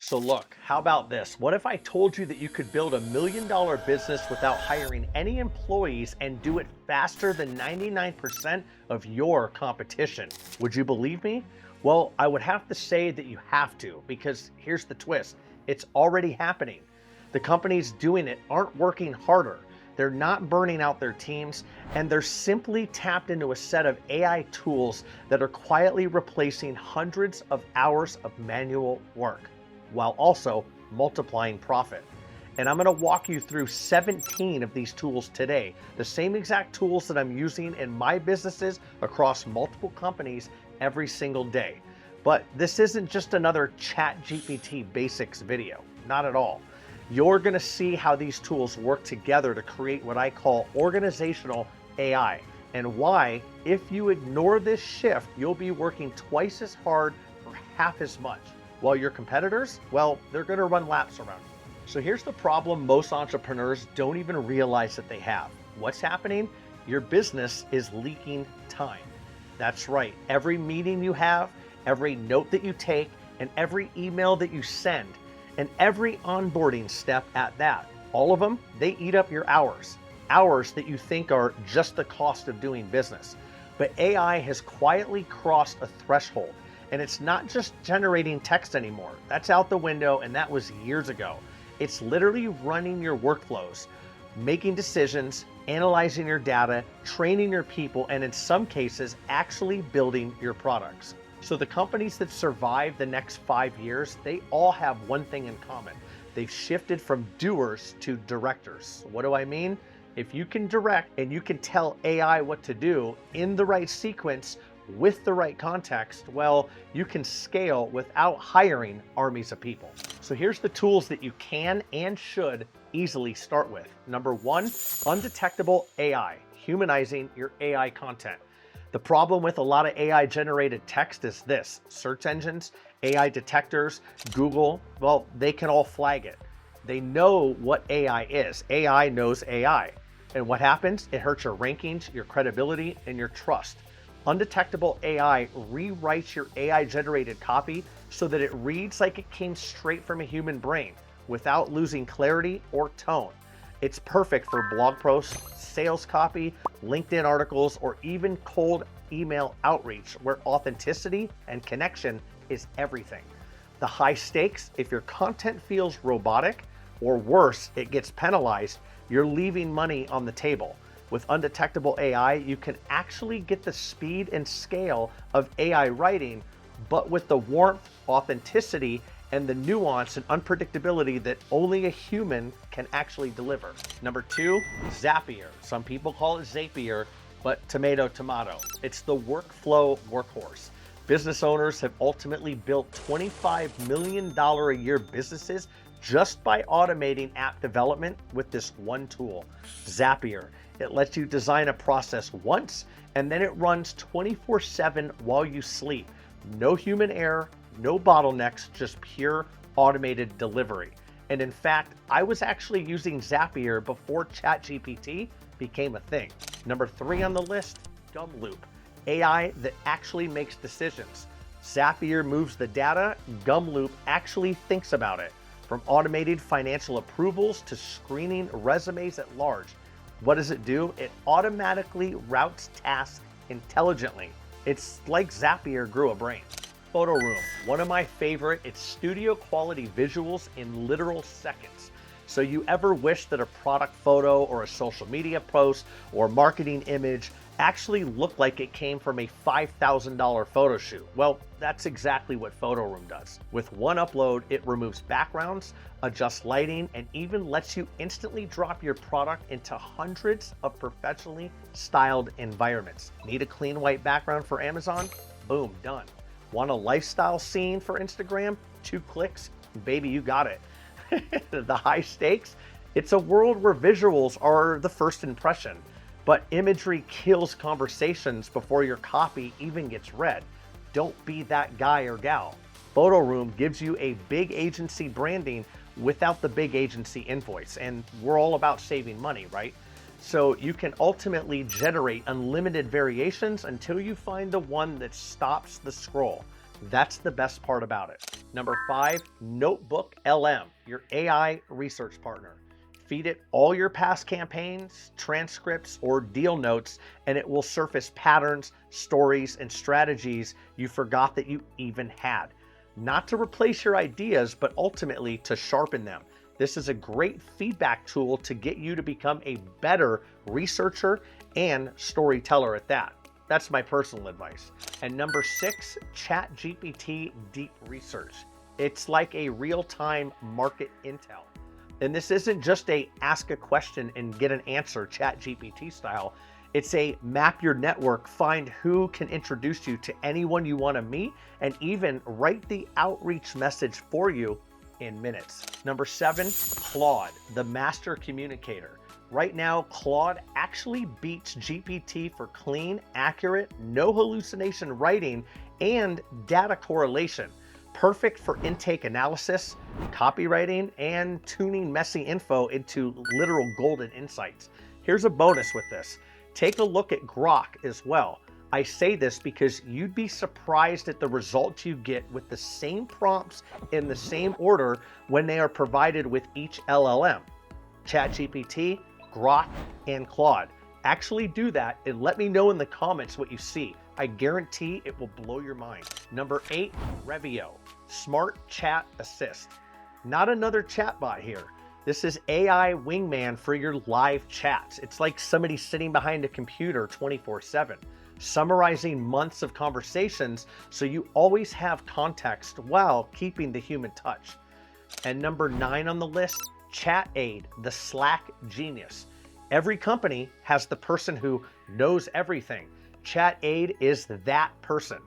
So look, how about this? What if I told you that you could build $1 million business without hiring any employees and do it faster than 99% of your competition? Would you believe me? Well, I would have to say that you have to, because here's the twist. It's already happening. The companies doing it aren't working harder. They're not burning out their teams, and they're simply tapped into a set of AI tools that are quietly replacing hundreds of hours of manual work, while also multiplying profit. And I'm gonna walk you through 17 of these tools today, the same exact tools that I'm using in my businesses across multiple companies every single day. But this isn't just another ChatGPT basics video, not at all. You're gonna see how these tools work together to create what I call organizational AI, and why, if you ignore this shift, you'll be working twice as hard for half as much, while your competitors, well, they're gonna run laps around you. So here's the problem most entrepreneurs don't even realize that they have. What's happening? Your business is leaking time. That's right, every meeting you have, every note that you take, and every email that you send, and every onboarding step at that, all of them, they eat up your hours that you think are just the cost of doing business. But AI has quietly crossed a threshold, and it's not just generating text anymore. That's out the window, and that was years ago. It's literally running your workflows, making decisions, analyzing your data, training your people, and in some cases, actually building your products. So the companies that survive the next 5 years, they all have one thing in common. They've shifted from doers to directors. What do I mean? If you can direct and you can tell AI what to do in the right sequence with the right context, well, you can scale without hiring armies of people. So here's the tools that you can and should easily start with. Number one, Undetectable AI, humanizing your AI content. The problem with a lot of AI generated text is this: search engines, AI detectors, Google, well, they can all flag it. They know what AI is. AI knows AI. And what happens? It hurts your rankings, your credibility, and your trust. Undetectable AI rewrites your AI generated copy so that it reads like it came straight from a human brain without losing clarity or tone. It's perfect for blog posts, sales copy, LinkedIn articles, or even cold email outreach, where authenticity and connection is everything. The high stakes: if your content feels robotic, or worse, it gets penalized, you're leaving money on the table. With Undetectable AI, you can actually get the speed and scale of AI writing, but with the warmth, authenticity, and the nuance and unpredictability that only a human can actually deliver. Number two, Zapier. Some people call it Zapier, but tomato, tomato. It's the workflow workhorse. Business owners have ultimately built $25 million a year businesses just by automating app development with this one tool, Zapier. It lets you design a process once, and then it runs 24/7 while you sleep. No human error, no bottlenecks, just pure automated delivery. And in fact, I was actually using Zapier before ChatGPT became a thing. Number three on the list, Gumloop, AI that actually makes decisions. Zapier moves the data, Gumloop actually thinks about it. From automated financial approvals to screening resumes at large. What does it do? It automatically routes tasks intelligently. It's like Zapier grew a brain. Photoroom, one of my favorite. It's studio quality visuals in literal seconds. So you ever wish that a product photo or a social media post or marketing image actually looked like it came from a $5,000 photo shoot? Well, that's exactly what Photoroom does. With one upload, it removes backgrounds, adjusts lighting, and even lets you instantly drop your product into hundreds of professionally styled environments. Need a clean white background for Amazon? Boom, done. Want a lifestyle scene for Instagram? 2 clicks, baby, you got it. The high stakes? It's a world where visuals are the first impression, but imagery kills conversations before your copy even gets read. Don't be that guy or gal. Photoroom gives you a big agency branding without the big agency invoice, and we're all about saving money, right? So you can ultimately generate unlimited variations until you find the one that stops the scroll. That's the best part about it. Number 5, NotebookLM, your AI research partner. Feed it all your past campaigns, transcripts, or deal notes, and it will surface patterns, stories, and strategies you forgot that you even had. Not to replace your ideas, but ultimately to sharpen them. This is a great feedback tool to get you to become a better researcher and storyteller at that. That's my personal advice. And number 6, ChatGPT Deep Research. It's like a real-time market intel. And this isn't just a ask a question and get an answer ChatGPT style. It's a map your network, find who can introduce you to anyone you want to meet, and even write the outreach message for you in minutes. Number 7, Claude, the master communicator. Right now, Claude actually beats GPT for clean, accurate, no hallucination writing and data correlation. Perfect for intake analysis, copywriting, and tuning messy info into literal golden insights. Here's a bonus with this. Take a look at Grok as well. I say this because you'd be surprised at the results you get with the same prompts in the same order when they are provided with each LLM. ChatGPT, Grok, and Claude. Actually do that and let me know in the comments what you see. I guarantee it will blow your mind. Number 8, Revio, Smart Chat Assist. Not another chatbot here. This is AI wingman for your live chats. It's like somebody sitting behind a computer 24/7, summarizing months of conversations so you always have context while keeping the human touch. And number 9 on the list, ChatAid, the Slack genius. Every company has the person who knows everything. ChatAid is that person.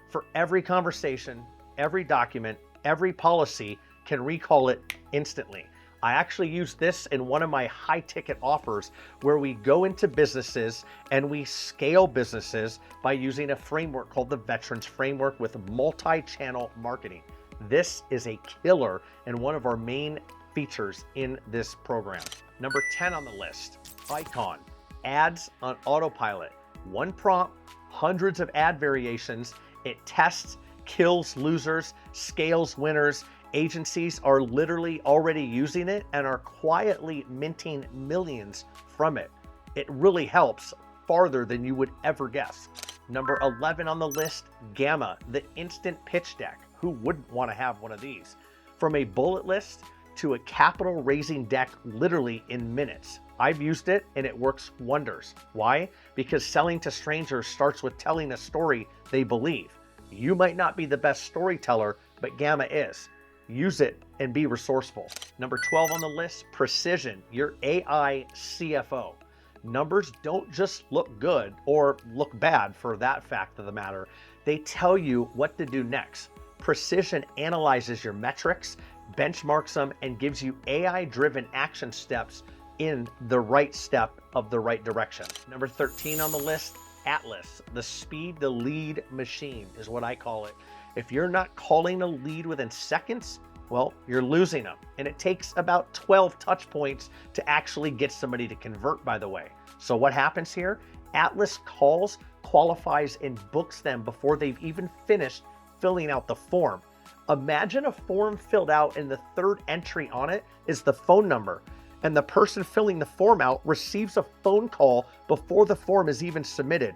For every conversation, every document, every policy, can recall it instantly. I actually use this in one of my high ticket offers where we go into businesses and we scale businesses by using a framework called the Veterans Framework with multi-channel marketing. This is a killer and one of our main features in this program. Number 10 on the list, Icon, ads on autopilot. One prompt, hundreds of ad variations. It tests, kills losers, scales winners. Agencies are literally already using it and are quietly minting millions from it. It really helps farther than you would ever guess. Number 11 on the list, Gamma, the instant pitch deck. Who wouldn't want to have one of these? From a bullet list to a capital raising deck literally in minutes. I've used it and it works wonders. Why? Because selling to strangers starts with telling a story they believe. You might not be the best storyteller, but Gamma is. Use it and be resourceful. Number 12 on the list, Precision, your AI CFO. Numbers don't just look good or look bad for that fact of the matter. They tell you what to do next. Precision analyzes your metrics, benchmarks them, and gives you AI-driven action steps in the right step of the right direction. Number 13 on the list, Atlas, the speed the lead machine is what I call it. If you're not calling a lead within seconds, well, you're losing them. And it takes about 12 touch points to actually get somebody to convert, by the way. So what happens here? Atlas calls, qualifies, and books them before they've even finished filling out the form. Imagine a form filled out and the third entry on it is the phone number. And the person filling the form out receives a phone call before the form is even submitted.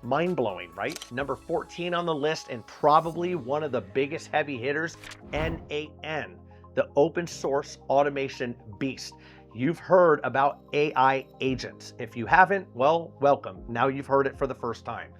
Mind-blowing, right? Number 14 on the list, and probably one of the biggest heavy hitters, N8N, the open source automation beast. You've heard about AI agents. If you haven't, well, welcome. Now you've heard it for the first time.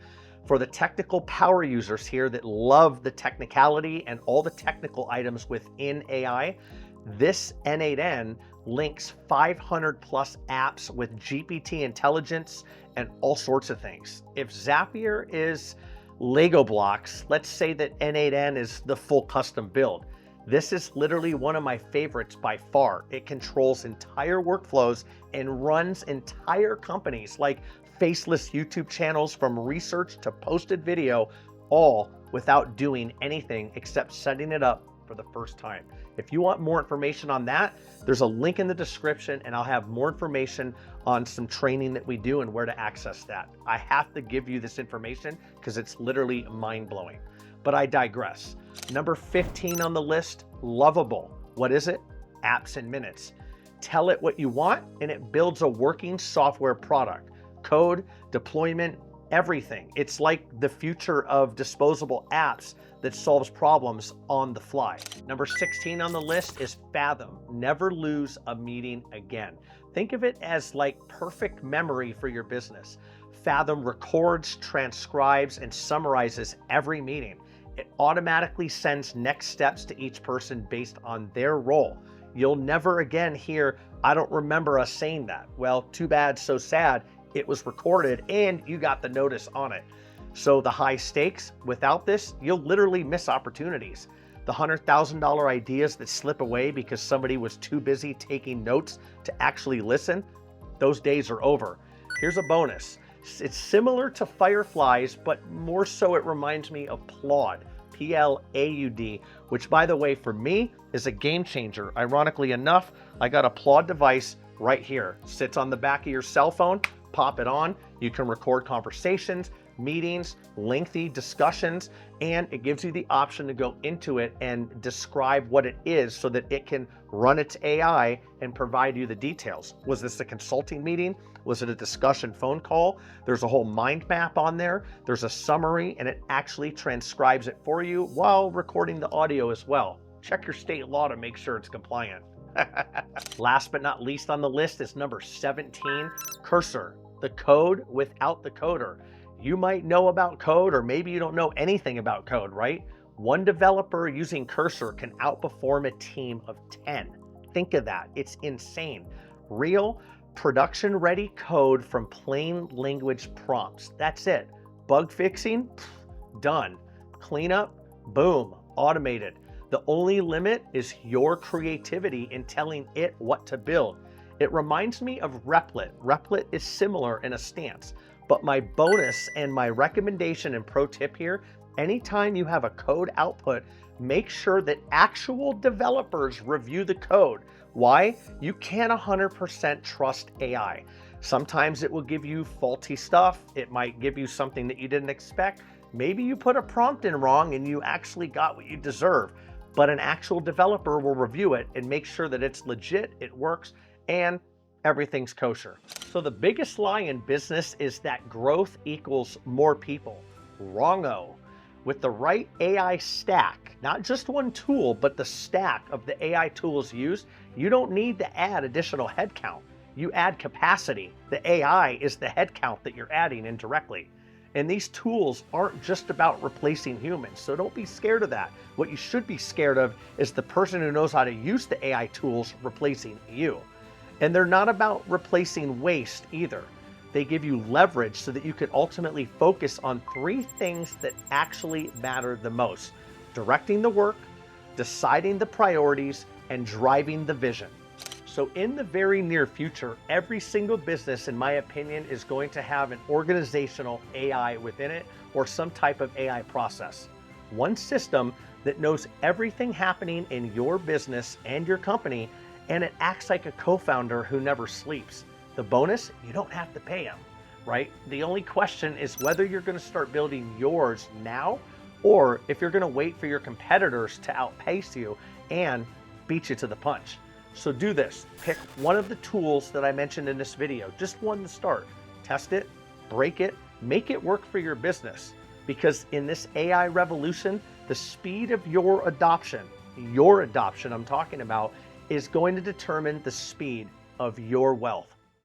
For the technical power users here that love the technicality and all the technical items within AI, this N8N links 500 plus apps with GPT intelligence and all sorts of things. If Zapier is Lego blocks, let's say that N8N is the full custom build. This is literally one of my favorites by far. It controls entire workflows and runs entire companies like faceless YouTube channels from research to posted video, all without doing anything except setting it up for the first time. If you want more information on that, there's a link in the description and I'll have more information on some training that we do and where to access that. I have to give you this information because it's literally mind-blowing. but I digress. Number 15 on the list, Lovable. What is it? Apps in minutes. Tell it what you want and it builds a working software product. Code, deployment, everything. It's like the future of disposable apps that solves problems on the fly. Number 16 on the list is Fathom. Never lose a meeting again. Think of it as like perfect memory for your business. Fathom records, transcribes, and summarizes every meeting. It automatically sends next steps to each person based on their role. You'll never again hear, I don't remember us saying that. Well, too bad, so sad. It was recorded and you got the notice on it. So the high stakes, without this, you'll literally miss opportunities. The $100,000 ideas that slip away because somebody was too busy taking notes to actually listen, those days are over. Here's a bonus. It's similar to Fireflies, but more so it reminds me of Plaud, Plaud, which by the way, for me, is a game changer. Ironically enough, I got a Plaud device right here. Sits on the back of your cell phone, pop it on. You can record conversations, meetings, lengthy discussions, and it gives you the option to go into it and describe what it is so that it can run its AI and provide you the details. Was this a consulting meeting? Was it a discussion phone call? There's a whole mind map on there. There's a summary and it actually transcribes it for you while recording the audio as well. Check your state law to make sure it's compliant. Last but not least on the list is number 17, Cursor, the code without the coder. You might know about code, or maybe you don't know anything about code, right? One developer using Cursor can outperform a team of 10. Think of that, it's insane. Real, production-ready code from plain language prompts. That's it. Bug fixing, done. Cleanup, boom, automated. The only limit is your creativity in telling it what to build. It reminds me of Replit. Replit is similar in a stance, but my bonus and my recommendation and pro tip here, anytime you have a code output, make sure that actual developers review the code. Why? You can't 100% trust AI. Sometimes it will give you faulty stuff. It might give you something that you didn't expect. Maybe you put a prompt in wrong and you actually got what you deserve. But an actual developer will review it and make sure that it's legit, it works, and everything's kosher. So the biggest lie in business is that growth equals more people. Wrong-o. With the right AI stack, not just one tool, but the stack of the AI tools used, you don't need to add additional headcount. You add capacity. The AI is the headcount that you're adding indirectly. And these tools aren't just about replacing humans, so don't be scared of that. What you should be scared of is the person who knows how to use the AI tools replacing you. And they're not about replacing waste either. They give you leverage so that you can ultimately focus on 3 things that actually matter the most: directing the work, deciding the priorities, and driving the vision. So in the very near future, every single business, in my opinion, is going to have an organizational AI within it or some type of AI process. One system that knows everything happening in your business and your company, and it acts like a co-founder who never sleeps. The bonus, you don't have to pay him, right? The only question is whether you're going to start building yours now, or if you're going to wait for your competitors to outpace you and beat you to the punch. So do this, pick one of the tools that I mentioned in this video, just one to start. Test it, break it, make it work for your business. Because in this AI revolution, the speed of your adoption I'm talking about, is going to determine the speed of your wealth.